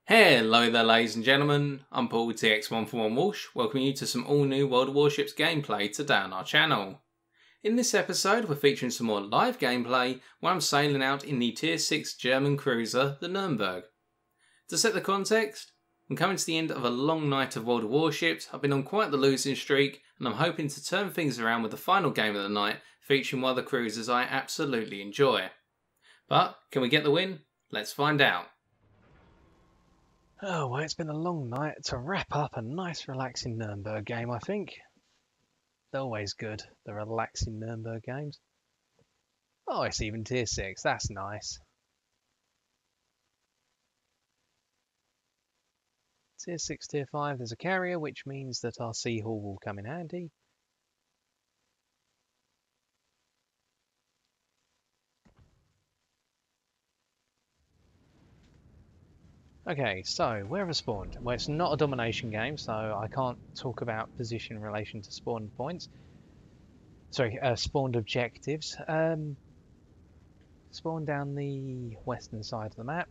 Hello there ladies and gentlemen, I'm Paul TX141 Walsh, welcoming you to some all new World of Warships gameplay today on our channel. In this episode we're featuring some more live gameplay where I'm sailing out in the Tier 6 German cruiser, the Nürnberg. To set the context, I'm coming to the end of a long night of World of Warships. I've been on quite the losing streak and I'm hoping to turn things around with the final game of the night featuring one of the cruisers I absolutely enjoy. But can we get the win? Let's find out. Oh, well, it's been a long night to wrap up a nice relaxing Nürnberg game, I think. They're always good, the relaxing Nürnberg games. Oh, it's even Tier 6, that's nice. Tier 6, Tier 5, there's a carrier, which means that our Sea Hall will come in handy. Okay, so where have I spawned? Well, it's not a domination game, so I can't talk about position in relation to spawn points. Sorry, spawned objectives. Spawn down the western side of the map.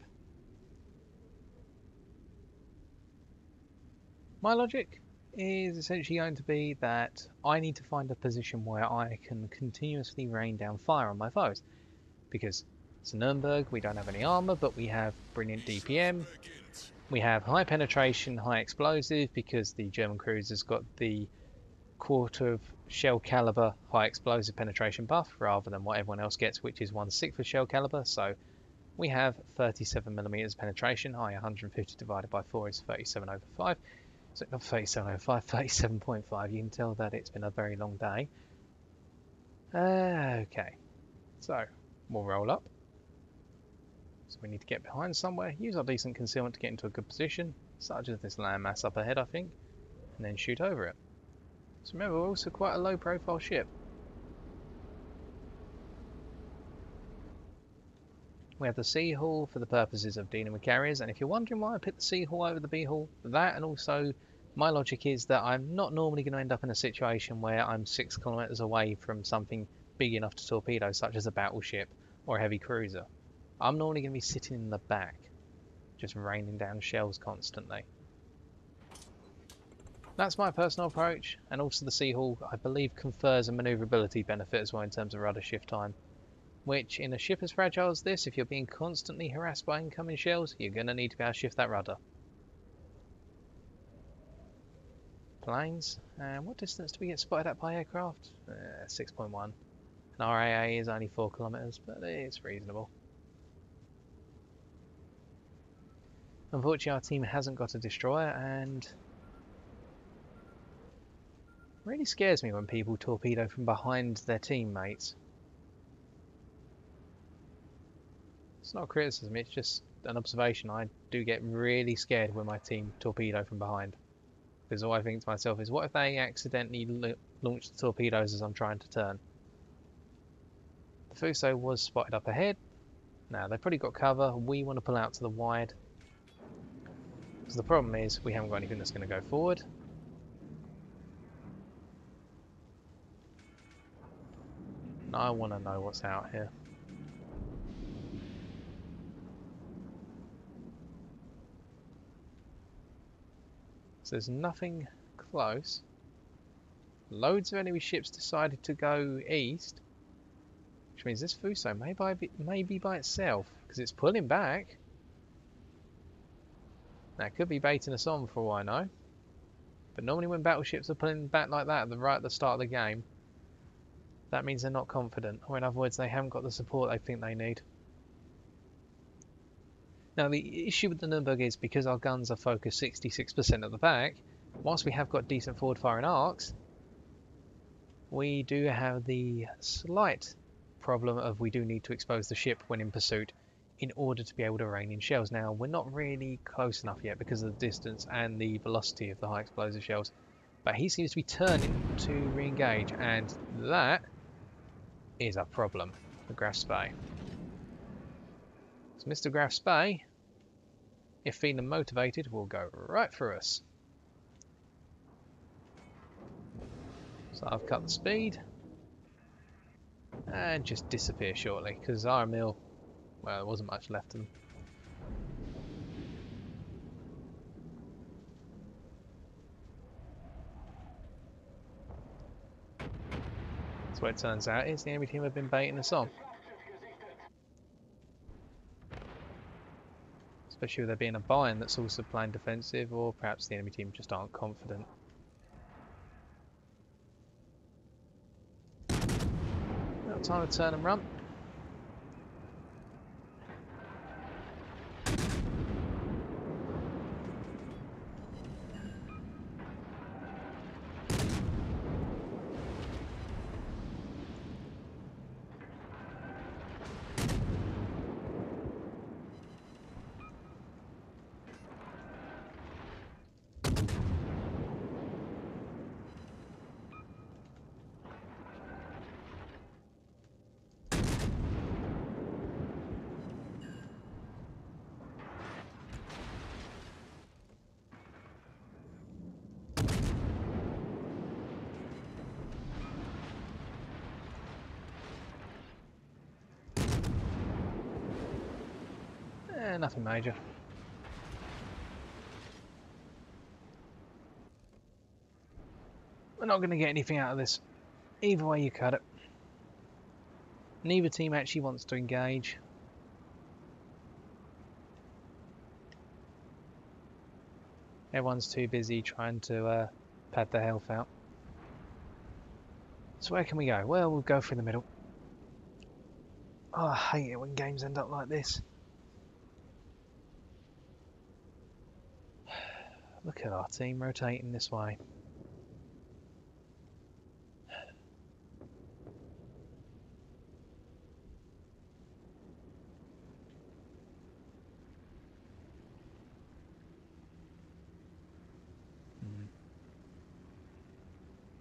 My logic is essentially going to be that I need to find a position where I can continuously rain down fire on my foes. Because it's Nürnberg, we don't have any armour, but we have brilliant DPM. We have high penetration, high explosive, because the German cruiser's got the quarter of shell caliber high explosive penetration buff, rather than what everyone else gets, which is 1/6 of shell caliber. So we have 37mm penetration, 150 divided by 4 is 37 over 5. So not 37 over 5, 37.5. You can tell that it's been a very long day. Okay, so we'll roll up. So we need to get behind somewhere, use our decent concealment to get into a good position, such as this landmass up ahead, I think, and then shoot over it. So remember, we're also quite a low profile ship. We have the Sea Hall for the purposes of dealing with carriers, and if you're wondering why I picked the Sea Hall over the B Hall, that and also my logic is that I'm not normally going to end up in a situation where I'm 6 kilometers away from something big enough to torpedo, such as a battleship or a heavy cruiser. I'm normally going to be sitting in the back, just raining down shells constantly. That's my personal approach, and also the Sea Hall, I believe, confers a manoeuvrability benefit as well in terms of rudder shift time, which in a ship as fragile as this, if you're being constantly harassed by incoming shells, you're going to need to be able to shift that rudder. Planes, and what distance do we get spotted at by aircraft? 6.1. And RAA is only 4 kilometers, but it's reasonable. Unfortunately, our team hasn't got a destroyer, and it really scares me when people torpedo from behind their teammates. It's not a criticism, it's just an observation. I do get really scared when my team torpedo from behind. Because all I think to myself is, what if they accidentally launch the torpedoes as I'm trying to turn? The Fuso was spotted up ahead. Now, they've probably got cover. We want to pull out to the wide. Because the problem is, we haven't got anything that's going to go forward. And I want to know what's out here. So there's nothing close. Loads of enemy ships decided to go east. Which means this Fuso may be by itself, because it's pulling back. Now, it could be baiting us on for all I know. But normally when battleships are pulling back like that right at the start of the game, that means they're not confident, or in other words, they haven't got the support they think they need. Now, the issue with the Nürnberg is, because our guns are focused 66% at the back, whilst we have got decent forward firing arcs, we do have the slight problem of we do need to expose the ship when in pursuit in order to be able to rain in shells. Now, we're not really close enough yet because of the distance and the velocity of the high explosive shells, but he seems to be turning to re-engage, and that is a problem for Graf Spee. So Mr. Graf Spee, if feeling motivated, will go right through us. So I've cut the speed and just disappear shortly, because our mill, well, there wasn't much left of them. So what it turns out is the enemy team have been baiting us on. Especially with there being a Bayern that's also playing defensive, or perhaps the enemy team just aren't confident. Now time to turn and run. Nothing major. We're not going to get anything out of this. Either way you cut it. Neither team actually wants to engage. Everyone's too busy trying to pad their health out. So where can we go? Well, we'll go through the middle. Oh, I hate it when games end up like this. Look at our team rotating this way.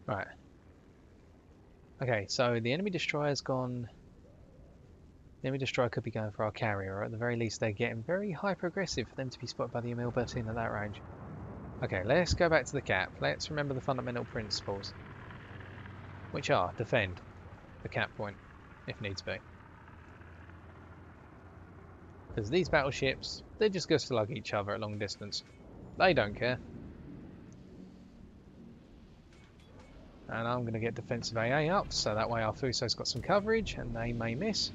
Right. Okay, so the enemy destroyer's gone. The enemy destroyer could be going for our carrier, or at the very least they're getting very hyper-aggressive for them to be spotted by the Emil Bertin at that range. Okay, let's go back to the cap. Let's remember the fundamental principles, which are defend the cap point, if needs be. Because these battleships, they just go slug each other at long distance. They don't care. And I'm going to get defensive AA up, so that way our Fuso's got some coverage, and they may miss.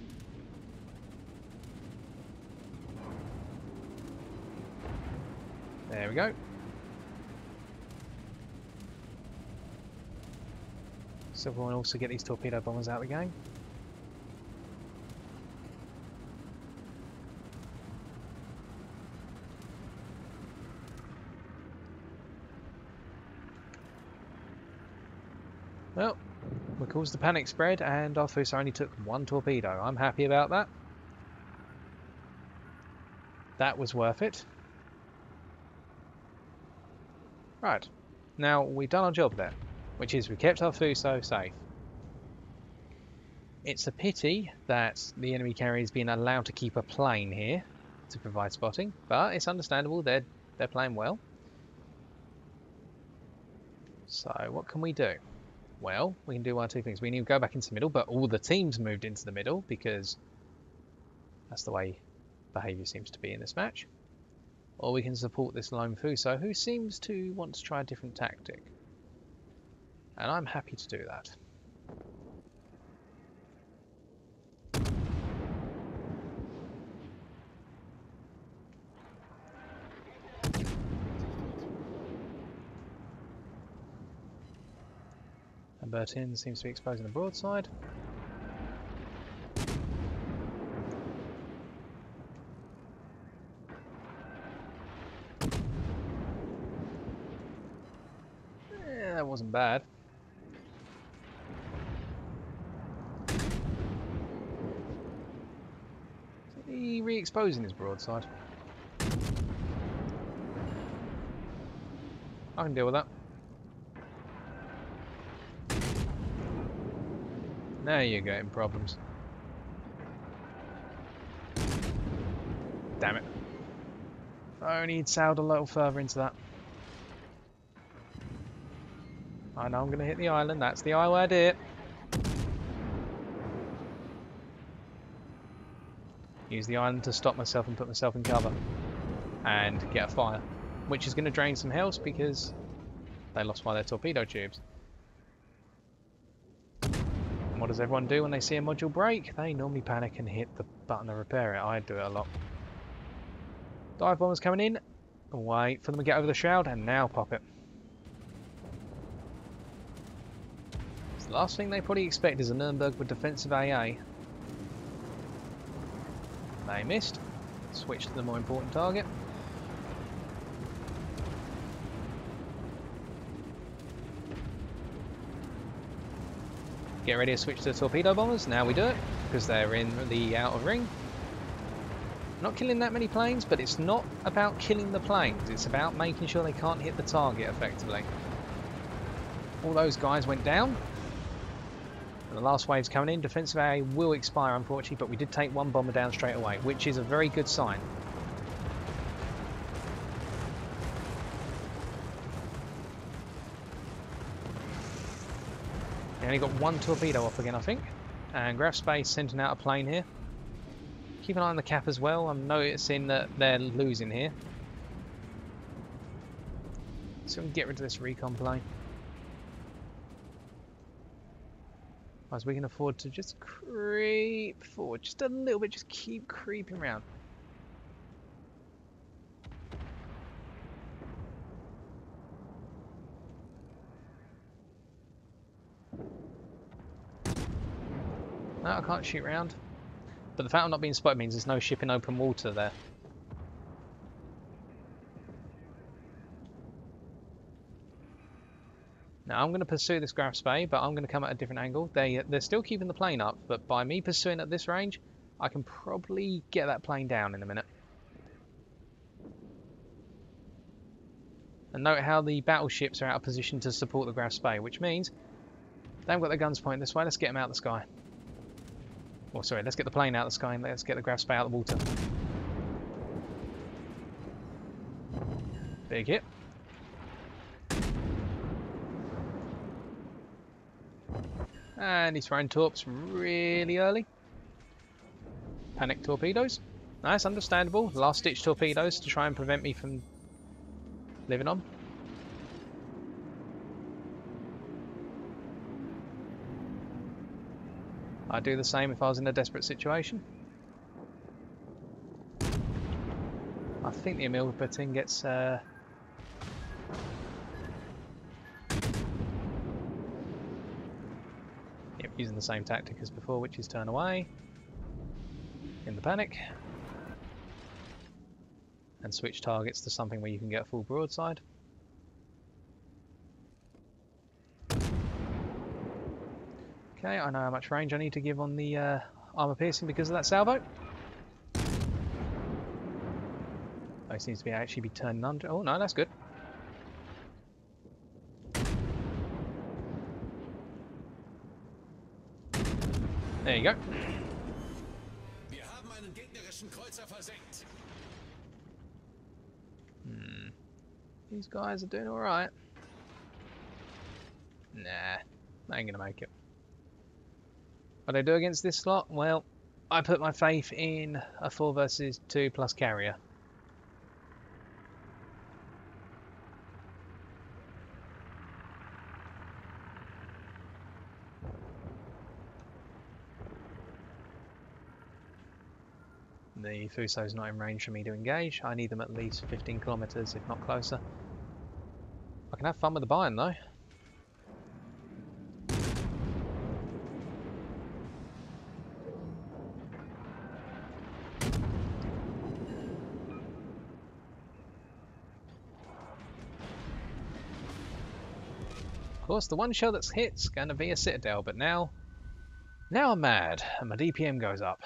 There we go. So we'll also get these torpedo bombers out of the game. Well, we caused the panic spread and our Fuso only took one torpedo. I'm happy about that. That was worth it. Right, now we've done our job there, which is we kept our Fuso safe. It's a pity that the enemy carrier is being allowed to keep a plane here to provide spotting, but it's understandable, they're playing well. So what can we do? Well, we can do one or two things. We need to go back into the middle, but all the teams moved into the middle because that's the way behaviour seems to be in this match. Or we can support this lone Fuso who seems to want to try a different tactic. And I'm happy to do that. And Bertin seems to be exposing the broadside. That wasn't bad. Is he re-exposing his broadside? I can deal with that. Now you're getting problems. Damn it. If I only had sailed a little further into that. I know I'm going to hit the island, that's the I word here. Use the island to stop myself and put myself in cover. And get a fire. Which is going to drain some health because they lost one of their torpedo tubes. what does everyone do when they see a module break? They normally panic and hit the button to repair it. I do it a lot. Dive bombers coming in. Wait for them to get over the shroud and now pop it. So the last thing they probably expect is a Nürnberg with defensive AA. They missed. Switch to the more important target. Get ready to switch to the torpedo bombers. Now we do it, because they're in the outer ring. Not killing that many planes, but it's not about killing the planes. It's about making sure they can't hit the target effectively. All those guys went down. And the last wave's coming in. Defensive AA will expire, unfortunately, but we did take one bomber down straight away, which is a very good sign. We only got one torpedo off again, I think. And Graf Space sending out a plane here. Keep an eye on the cap as well. I'm noticing that they're losing here. So we can get rid of this recon plane. As we can afford to just creep forward just a little bit, just keep creeping around. No, I can't shoot round. But the fact I'm not being spotted means there's no ship in open water there. Now I'm going to pursue this Graf Spay, but I'm going to come at a different angle. They're still keeping the plane up, but by me pursuing at this range, I can probably get that plane down in a minute. And note how the battleships are out of position to support the Graf Spay, which means they haven't got their guns pointing this way. Let's get them out of the sky. Oh, sorry, let's get the plane out of the sky and let's get the Graf Spay out of the water. Big hit. And he's throwing torps really early. Panic torpedoes. Nice, understandable. Last ditch torpedoes to try and prevent me from living on. I'd do the same if I was in a desperate situation. I think the Emil Bertin gets using the same tactic as before, which is turn away in the panic and switch targets to something where you can get a full broadside. Okay, I know how much range I need to give on the armor piercing because of that salvo. Oh, it seems to be actually be turning under. Oh no, that's good. There you go. These guys are doing alright. Nah, they ain't gonna make it. What do I do against this slot? Well, I put my faith in a 4 versus 2 plus carrier. The Fuso's not in range for me to engage. I need them at least 15 kilometers, if not closer. I can have fun with the Bayern though. Of course, the one shell that's hit's going to be a Citadel, but now I'm mad and my DPM goes up.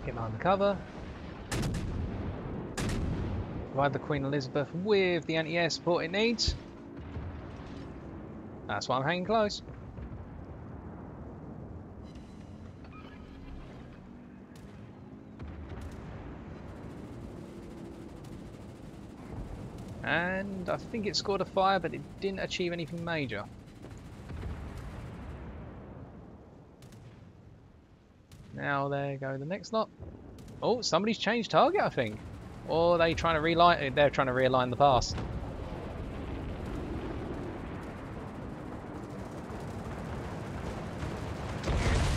Get behind the cover. Provide the Queen Elizabeth with the anti-air support it needs. That's why I'm hanging close. And I think it scored a fire, but it didn't achieve anything major. Now there go the next lot. Oh, somebody's changed target, I think. Or they're trying to realign the pass.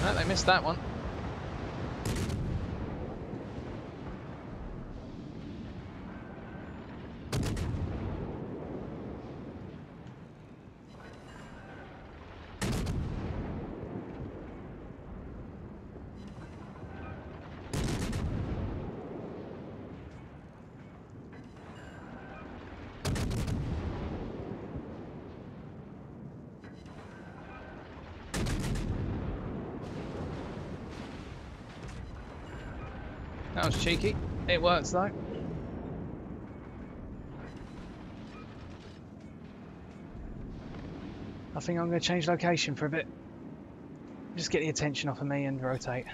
No, they missed that one. That was cheeky. It works though. I think I'm going to change location for a bit. Just get the attention off of me and rotate.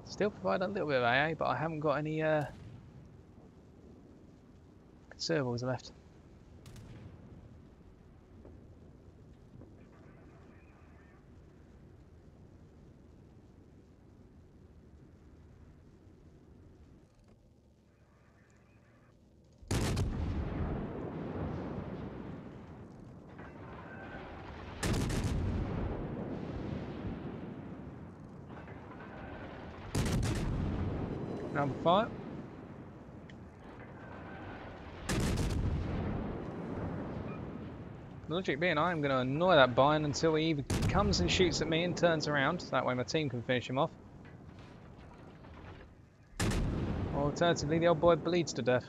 Still provide a little bit of AA, but I haven't got any consumables left. Number 5. Logic being, I'm going to annoy that Bion until he either comes and shoots at me and turns around, so that way my team can finish him off. Or alternatively, the old boy bleeds to death.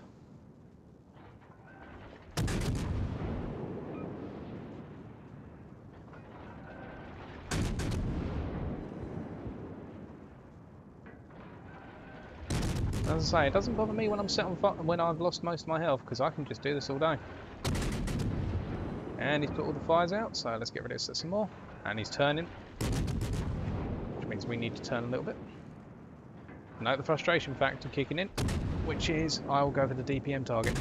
As I say, it doesn't bother me when I'm set on fire, when I've lost most of my health, because I can just do this all day. And he's put all the fires out, so let's get rid of this some more. And he's turning, which means we need to turn a little bit. Note the frustration factor kicking in, which is I will go for the DPM target.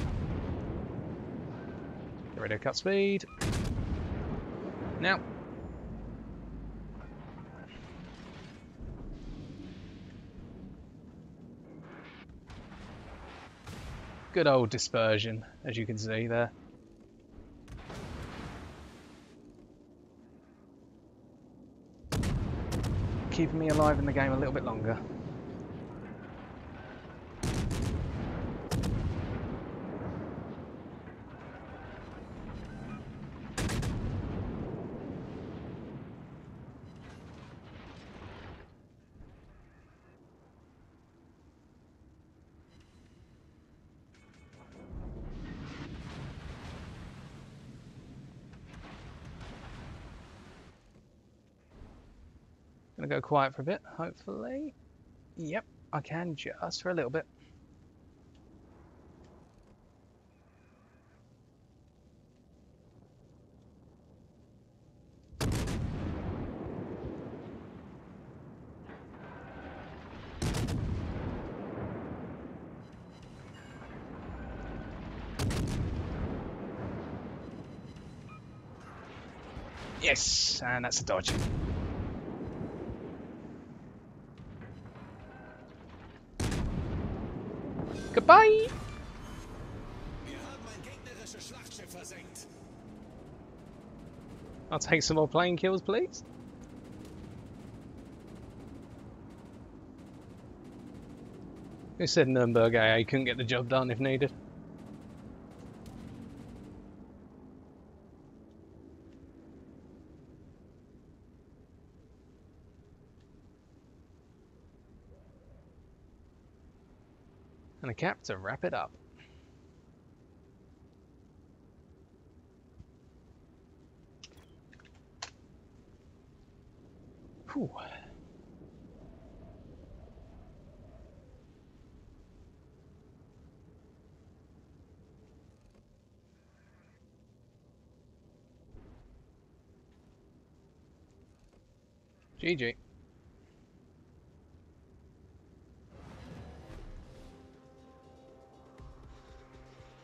Get ready to cut speed. Now. Good old dispersion, as you can see there. Keeping me alive in the game a little bit longer. Gonna go quiet for a bit, hopefully. Yep, I can just for a little bit. Yes, and that's a dodge. Goodbye! I'll take some more plane kills, please. Who said Nürnberg AA couldn't get the job done if needed? And a cap to wrap it up. Whew. GG.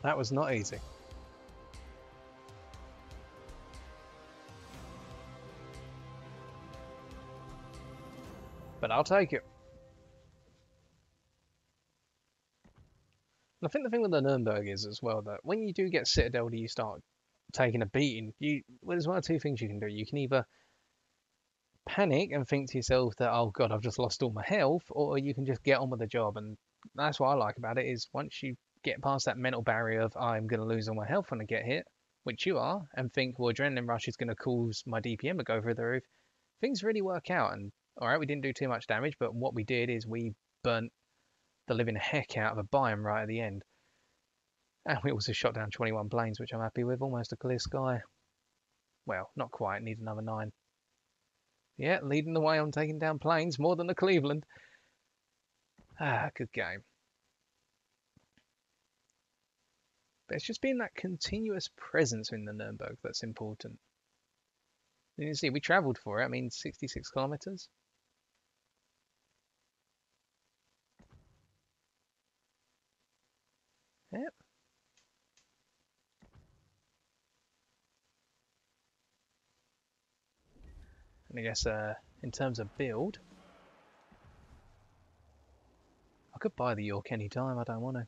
That was not easy. But I'll take it. And I think the thing with the Nürnberg is as well that when you do get citadeled, you start taking a beating. Well, there's one or two things you can do. You can either panic and think to yourself that, oh god, I've just lost all my health, or you can just get on with the job. And that's what I like about it, is once you get past that mental barrier of I'm going to lose all my health when I get hit, which you are, and think, well, adrenaline rush is going to cause my DPM to go through the roof, things really work out. And alright, we didn't do too much damage, but what we did is we burnt the living heck out of a biome right at the end. And we also shot down 21 planes, which I'm happy with. Almost a clear sky. Well, not quite, need another 9. Yeah, leading the way on taking down planes, more than the Cleveland. Ah, good game. But it's just being that continuous presence in the Nürnberg that's important. You can see we travelled for it, I mean 66 kilometres. Yep. And I guess in terms of build, I could buy the York any time, I don't want to.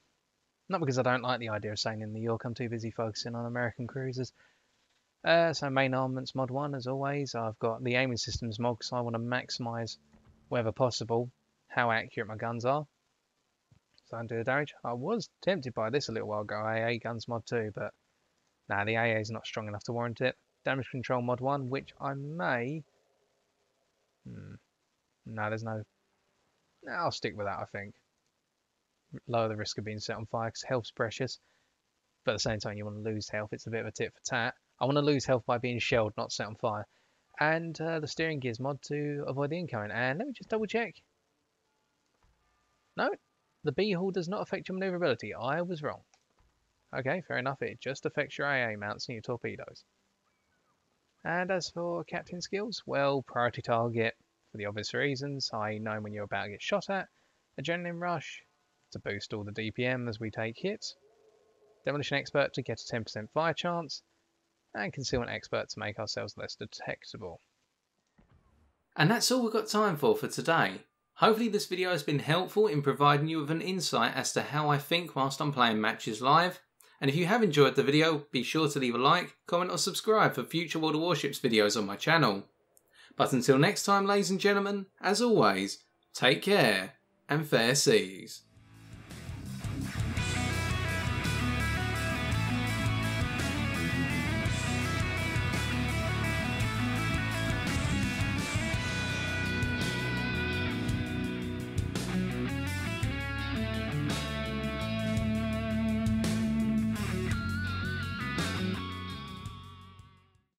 Not because I don't like the idea of sailing in the York, I'm too busy focusing on American cruisers. So main armaments mod 1 as always. I've got the aiming systems mod because I want to maximise, wherever possible, how accurate my guns are. So I don't do the damage. I was tempted by this a little while ago, AA guns mod 2, but nah, the AA is not strong enough to warrant it. Damage control mod 1, which I may... No, there's no... No, I'll stick with that, I think. Lower the risk of being set on fire because health's precious. But at the same time, you want to lose health. It's a bit of a tit for tat. I want to lose health by being shelled, not set on fire. And the steering gears mod to avoid the incoming. And let me just double check. No, the B hull does not affect your maneuverability. I was wrong. Okay, fair enough. It just affects your AA mounts and your torpedoes. And as for captain skills, well, priority target for the obvious reasons. I know when you're about to get shot at. Adrenaline rush to boost all the DPM as we take hits. Demolition expert to get a 10% fire chance. And concealment expert to make ourselves less detectable. And that's all we've got time for today. Hopefully this video has been helpful in providing you with an insight as to how I think whilst I'm playing matches live. And if you have enjoyed the video, be sure to leave a like, comment or subscribe for future World of Warships videos on my channel. But until next time, ladies and gentlemen, as always, take care and fair seas.